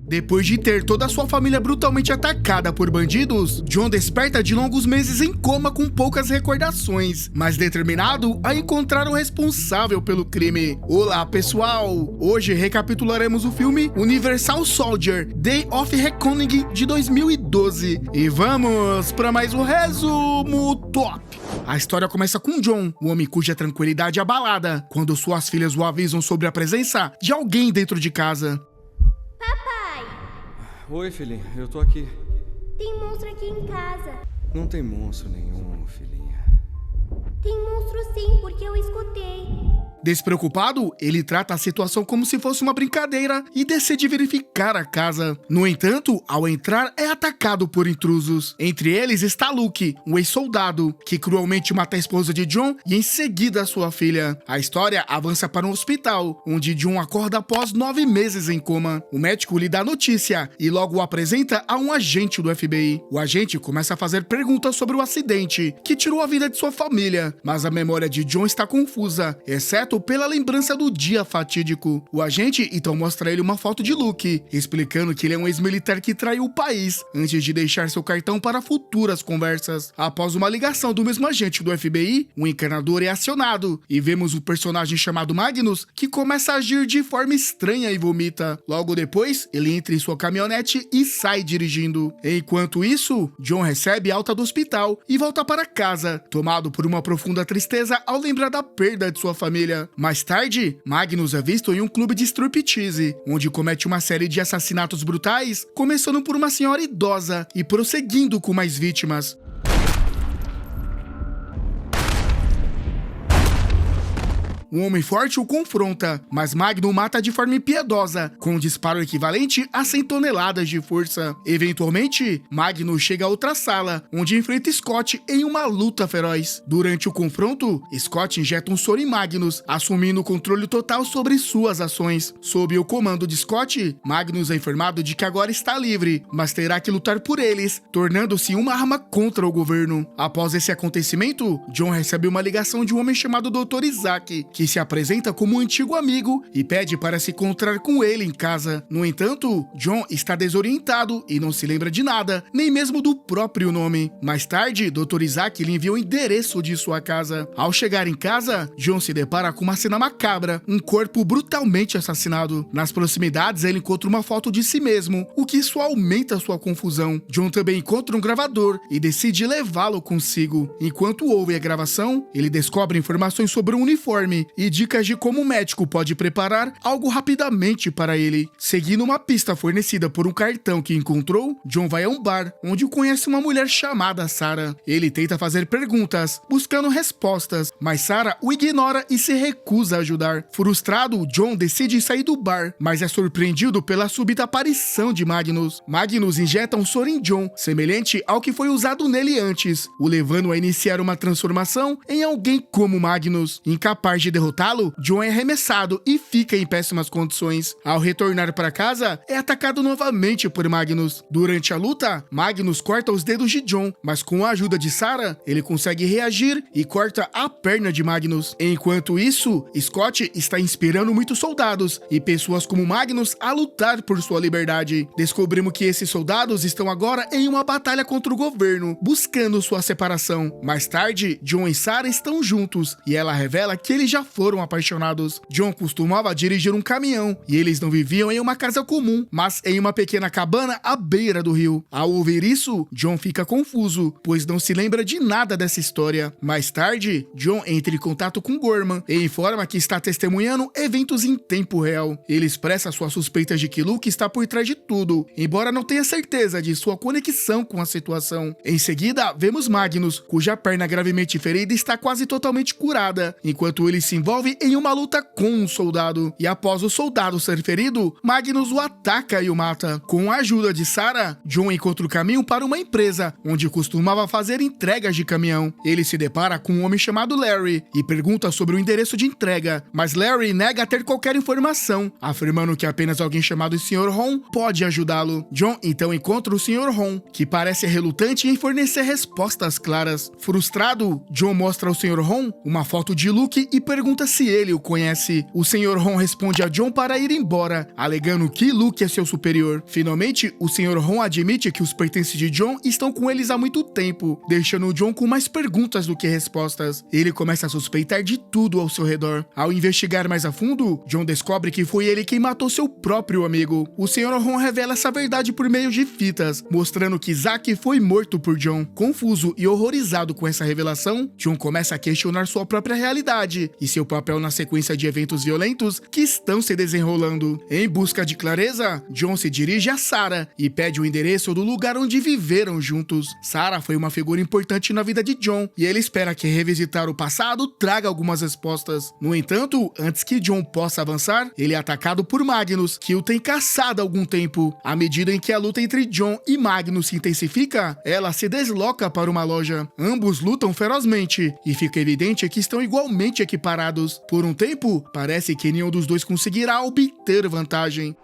Depois de ter toda a sua família brutalmente atacada por bandidos, John desperta de longos meses em coma com poucas recordações, mas determinado a encontrar o responsável pelo crime. Olá pessoal! Hoje recapitularemos o filme Universal Soldier: Day of Reckoning de 2012 e vamos para mais um resumo top! A história começa com John, o homem cuja tranquilidade é abalada, quando suas filhas o avisam sobre a presença de alguém dentro de casa. Oi, filhinha, eu tô aqui. Tem monstro aqui em casa. Não tem monstro nenhum, filhinha. Tem monstro sim, porque eu escutei. Despreocupado, ele trata a situação como se fosse uma brincadeira e decide verificar a casa. No entanto, ao entrar, é atacado por intrusos. Entre eles está Luke, um ex-soldado, que cruelmente mata a esposa de John e em seguida sua filha. A história avança para um hospital, onde John acorda após 9 meses em coma. O médico lhe dá a notícia e logo o apresenta a um agente do FBI. O agente começa a fazer perguntas sobre o acidente, que tirou a vida de sua família, mas a memória de John está confusa, exceto pela lembrança do dia fatídico. O agente então mostra a ele uma foto de Luke, explicando que ele é um ex-militar que traiu o país, antes de deixar seu cartão para futuras conversas. Após uma ligação do mesmo agente do FBI, um encanador é acionado, e vemos um personagem chamado Magnus, que começa a agir de forma estranha e vomita. Logo depois, ele entra em sua caminhonete e sai dirigindo. Enquanto isso, John recebe alta do hospital e volta para casa, tomado por uma profunda tristeza ao lembrar da perda de sua família. Mais tarde, Magnus é visto em um clube de striptease, onde comete uma série de assassinatos brutais, começando por uma senhora idosa e prosseguindo com mais vítimas. Um homem forte o confronta, mas Magnus mata de forma impiedosa, com um disparo equivalente a 100 toneladas de força. Eventualmente, Magnus chega a outra sala, onde enfrenta Scott em uma luta feroz. Durante o confronto, Scott injeta um soro em Magnus, assumindo o controle total sobre suas ações. Sob o comando de Scott, Magnus é informado de que agora está livre, mas terá que lutar por eles, tornando-se uma arma contra o governo. Após esse acontecimento, John recebe uma ligação de um homem chamado Dr. Isaac, que se apresenta como um antigo amigo e pede para se encontrar com ele em casa. No entanto, John está desorientado e não se lembra de nada, nem mesmo do próprio nome. Mais tarde, Dr. Isaac lhe envia o endereço de sua casa. Ao chegar em casa, John se depara com uma cena macabra, um corpo brutalmente assassinado. Nas proximidades, ele encontra uma foto de si mesmo, o que só aumenta sua confusão. John também encontra um gravador e decide levá-lo consigo. Enquanto ouve a gravação, ele descobre informações sobre um uniforme e dicas de como o médico pode preparar algo rapidamente para ele. Seguindo uma pista fornecida por um cartão que encontrou, John vai a um bar, onde conhece uma mulher chamada Sarah. Ele tenta fazer perguntas, buscando respostas, mas Sarah o ignora e se recusa a ajudar. Frustrado, John decide sair do bar, mas é surpreendido pela súbita aparição de Magnus. Magnus injeta um soro em John, semelhante ao que foi usado nele antes, o levando a iniciar uma transformação em alguém como Magnus. Incapaz de derrotá-lo, John é arremessado e fica em péssimas condições. Ao retornar para casa, é atacado novamente por Magnus. Durante a luta, Magnus corta os dedos de John, mas com a ajuda de Sarah, ele consegue reagir e corta a perna de Magnus. Enquanto isso, Scott está inspirando muitos soldados e pessoas como Magnus a lutar por sua liberdade. Descobrimos que esses soldados estão agora em uma batalha contra o governo, buscando sua separação. Mais tarde, John e Sarah estão juntos e ela revela que eles já foram apaixonados. John costumava dirigir um caminhão e eles não viviam em uma casa comum, mas em uma pequena cabana à beira do rio. Ao ouvir isso, John fica confuso, pois não se lembra de nada dessa história. Mais tarde, John entra em contato com Gorman e informa que está testemunhando eventos em tempo real. Ele expressa suas suspeitas de que Luke está por trás de tudo, embora não tenha certeza de sua conexão com a situação. Em seguida, vemos Magnus, cuja perna gravemente ferida está quase totalmente curada, enquanto ele se envolve em uma luta com um soldado. E após o soldado ser ferido, Magnus o ataca e o mata. Com a ajuda de Sarah, John encontra o caminho para uma empresa, onde costumava fazer entregas de caminhão. Ele se depara com um homem chamado Larry e pergunta sobre o endereço de entrega, mas Larry nega ter qualquer informação, afirmando que apenas alguém chamado Sr. Ron pode ajudá-lo. John então encontra o Sr. Ron, que parece relutante em fornecer respostas claras. Frustrado, John mostra ao Sr. Ron uma foto de Luke e pergunta pergunta se ele o conhece. O Sr. Ron responde a John para ir embora, alegando que Luke é seu superior. Finalmente, o Sr. Ron admite que os pertences de John estão com eles há muito tempo, deixando John com mais perguntas do que respostas. Ele começa a suspeitar de tudo ao seu redor. Ao investigar mais a fundo, John descobre que foi ele quem matou seu próprio amigo. O Sr. Ron revela essa verdade por meio de fitas, mostrando que Zack foi morto por John. Confuso e horrorizado com essa revelação, John começa a questionar sua própria realidade e seu papel na sequência de eventos violentos que estão se desenrolando. Em busca de clareza, John se dirige a Sarah e pede o endereço do lugar onde viveram juntos. Sarah foi uma figura importante na vida de John e ele espera que revisitar o passado traga algumas respostas. No entanto, antes que John possa avançar, ele é atacado por Magnus, que o tem caçado há algum tempo. À medida em que a luta entre John e Magnus se intensifica, ela se desloca para uma loja. Ambos lutam ferozmente e fica evidente que estão igualmente equiparados. Por um tempo, parece que nenhum dos dois conseguirá obter vantagem.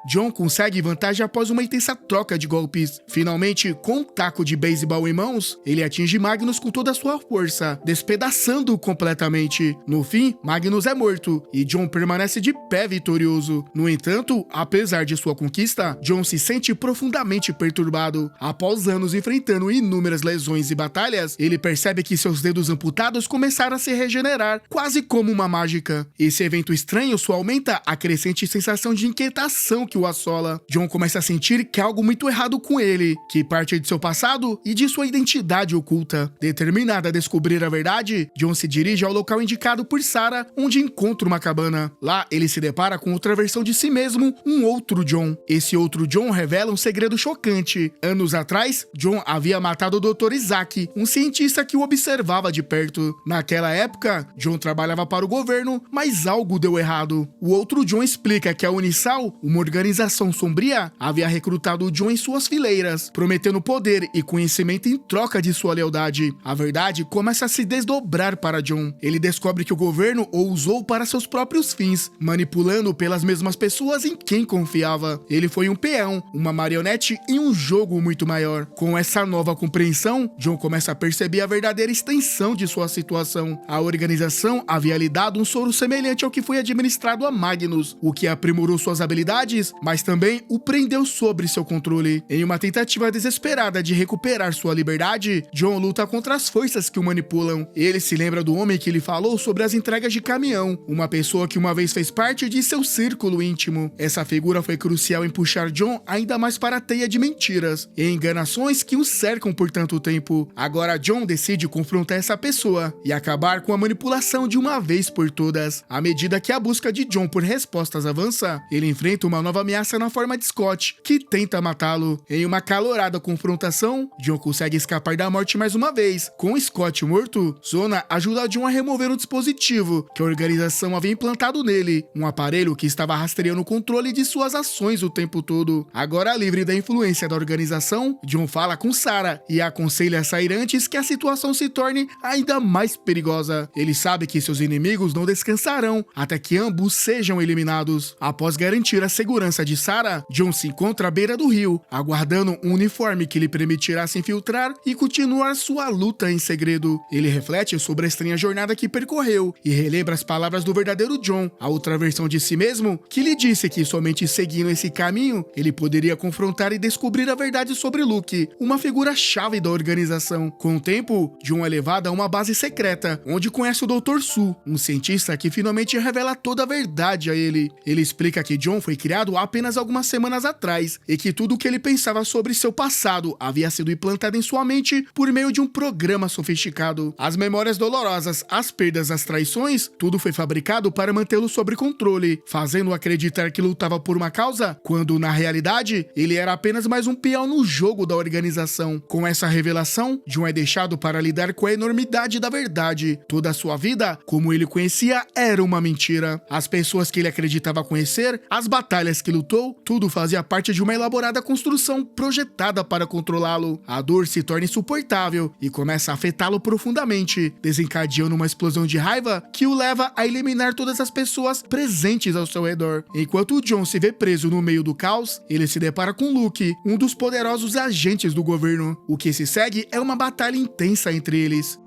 John consegue vantagem após uma intensa troca de golpes. Finalmente, com um taco de beisebol em mãos, ele atinge Magnus com toda a sua força, despedaçando-o completamente. No fim, Magnus é morto e John permanece de pé vitorioso. No entanto, apesar de sua conquista, John se sente profundamente perturbado. Após anos enfrentando inúmeras lesões e batalhas, ele percebe que seus dedos amputados começaram a se regenerar, quase como uma mágica. Esse evento estranho só aumenta a crescente sensação de inquietação que o assola. John começa a sentir que há algo muito errado com ele, que parte de seu passado e de sua identidade oculta. Determinado a descobrir a verdade, John se dirige ao local indicado por Sarah, onde encontra uma cabana. Lá, ele se depara com outra versão de si mesmo, um outro John. Esse outro John revela um segredo chocante. Anos atrás, John havia matado o Dr. Isaac, um cientista que o observava de perto. Naquela época, John trabalhava para o governo, mas algo deu errado. O outro John explica que a Unisal, uma organização sombria, havia recrutado John em suas fileiras, prometendo poder e conhecimento em troca de sua lealdade. A verdade começa a se desdobrar para John. Ele descobre que o governo o usou para seus próprios fins, manipulando pelas mesmas pessoas em quem confiava. Ele foi um peão, uma marionete em um jogo muito maior. Com essa nova compreensão, John começa a perceber a verdadeira extensão de sua situação. A organização havia lhe dado um soro semelhante ao que foi administrado a Magnus, o que aprimorou suas habilidades, mas também o prendeu sob seu controle. Em uma tentativa desesperada de recuperar sua liberdade, John luta contra as forças que o manipulam. Ele se lembra do homem que lhe falou sobre as entregas de caminhão, uma pessoa que uma vez fez parte de seu círculo íntimo. Essa figura foi crucial em puxar John ainda mais para a teia de mentiras e enganações que o cercam por tanto tempo. Agora John decide confrontar essa pessoa e acabar com a manipulação de uma vez por todas. À medida que a busca de John por respostas avança, ele enfrenta uma nova ameaça na forma de Scott, que tenta matá-lo. Em uma calorada confrontação, John consegue escapar da morte mais uma vez. Com Scott morto, Zona ajuda John a remover um dispositivo que a organização havia implantado nele, um aparelho que estava rastreando o controle de suas ações o tempo todo. Agora livre da influência da organização, John fala com Sarah e a aconselha a sair antes que a situação se torne ainda mais perigosa. Ele sabe que seus inimigos não descansarão até que ambos sejam eliminados. Após garantir a segurança de Sarah, John se encontra à beira do rio, aguardando um uniforme que lhe permitirá se infiltrar e continuar sua luta em segredo. Ele reflete sobre a estranha jornada que percorreu e relembra as palavras do verdadeiro John, a outra versão de si mesmo, que lhe disse que somente seguindo esse caminho ele poderia confrontar e descobrir a verdade sobre Luke, uma figura-chave da organização. Com o tempo, John é levado a uma base secreta, onde conhece o Dr. Su, um cientista que finalmente revela toda a verdade a ele. Ele explica que John foi criado há apenas algumas semanas atrás e que tudo o que ele pensava sobre seu passado havia sido implantado em sua mente por meio de um programa sofisticado. As memórias dolorosas, as perdas, as traições, tudo foi fabricado para mantê-lo sob controle, fazendo-o acreditar que lutava por uma causa, quando na realidade ele era apenas mais um peão no jogo da organização. Com essa revelação, John é deixado para lidar com a enormidade da verdade. Toda a sua vida, como ele conhecia, era uma mentira. As pessoas que ele acreditava conhecer, as batalhas que lutou, tudo fazia parte de uma elaborada construção projetada para controlá-lo. A dor se torna insuportável e começa a afetá-lo profundamente, desencadeando uma explosão de raiva que o leva a eliminar todas as pessoas presentes ao seu redor. Enquanto John se vê preso no meio do caos, ele se depara com Luke, um dos poderosos agentes do governo. O que se segue é uma batalha intensa entre eles.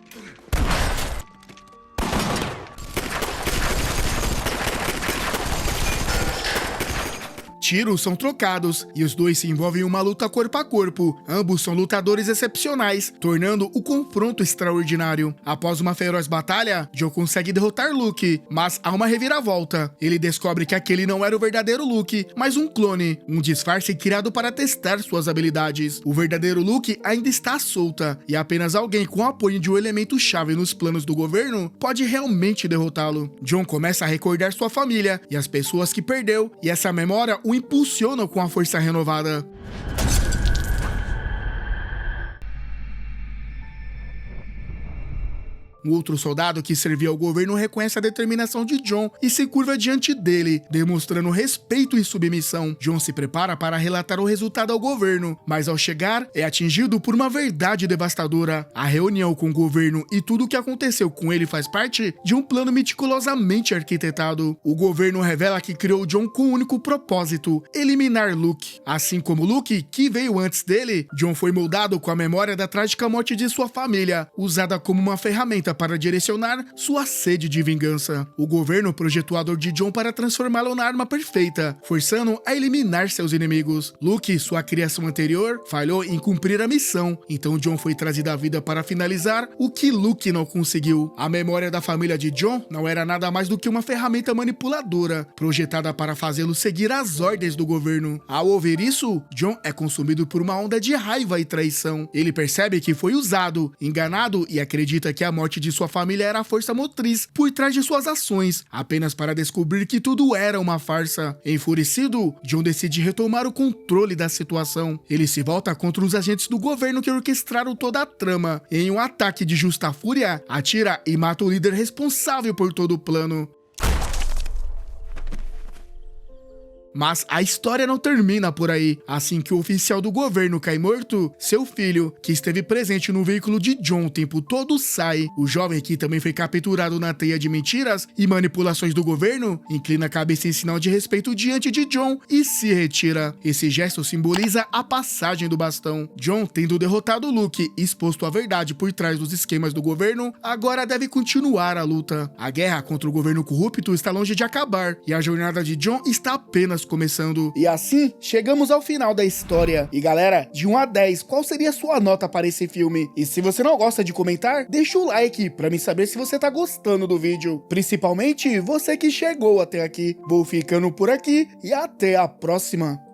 Tiros são trocados e os dois se envolvem em uma luta corpo a corpo. Ambos são lutadores excepcionais, tornando o confronto extraordinário. Após uma feroz batalha, John consegue derrotar Luke, mas há uma reviravolta. Ele descobre que aquele não era o verdadeiro Luke, mas um clone, um disfarce criado para testar suas habilidades. O verdadeiro Luke ainda está solta e apenas alguém com o apoio de um elemento chave nos planos do governo pode realmente derrotá-lo. John começa a recordar sua família e as pessoas que perdeu, e essa memória o impulsionam com a força renovada. Um outro soldado que servia ao governo reconhece a determinação de John e se curva diante dele, demonstrando respeito e submissão. John se prepara para relatar o resultado ao governo, mas ao chegar, é atingido por uma verdade devastadora. A reunião com o governo e tudo o que aconteceu com ele faz parte de um plano meticulosamente arquitetado. O governo revela que criou John com um único propósito: eliminar Luke. Assim como Luke, que veio antes dele, John foi moldado com a memória da trágica morte de sua família, usada como uma ferramenta para direcionar sua sede de vingança. O governo projetou a dor de John para transformá-lo na arma perfeita, forçando a eliminar seus inimigos. Luke, sua criação anterior, falhou em cumprir a missão, então John foi trazido à vida para finalizar o que Luke não conseguiu. A memória da família de John não era nada mais do que uma ferramenta manipuladora, projetada para fazê-lo seguir as ordens do governo. Ao ouvir isso, John é consumido por uma onda de raiva e traição. Ele percebe que foi usado, enganado e acredita que a morte de sua família era a força motriz por trás de suas ações, apenas para descobrir que tudo era uma farsa. Enfurecido, John decide retomar o controle da situação. Ele se volta contra os agentes do governo que orquestraram toda a trama. Em um ataque de justa fúria, atira e mata o líder responsável por todo o plano. Mas a história não termina por aí. Assim que o oficial do governo cai morto, seu filho, que esteve presente no veículo de John o tempo todo, sai. O jovem, que também foi capturado na teia de mentiras e manipulações do governo, inclina a cabeça em sinal de respeito diante de John e se retira. Esse gesto simboliza a passagem do bastão. John, tendo derrotado Luke e exposto a verdade por trás dos esquemas do governo, agora deve continuar a luta. A guerra contra o governo corrupto está longe de acabar e a jornada de John está apenas começando. E assim, chegamos ao final da história. E galera, de 1 a 10, qual seria a sua nota para esse filme? E se você não gosta de comentar, deixa o like pra mim saber se você tá gostando do vídeo. Principalmente você que chegou até aqui. Vou ficando por aqui e até a próxima.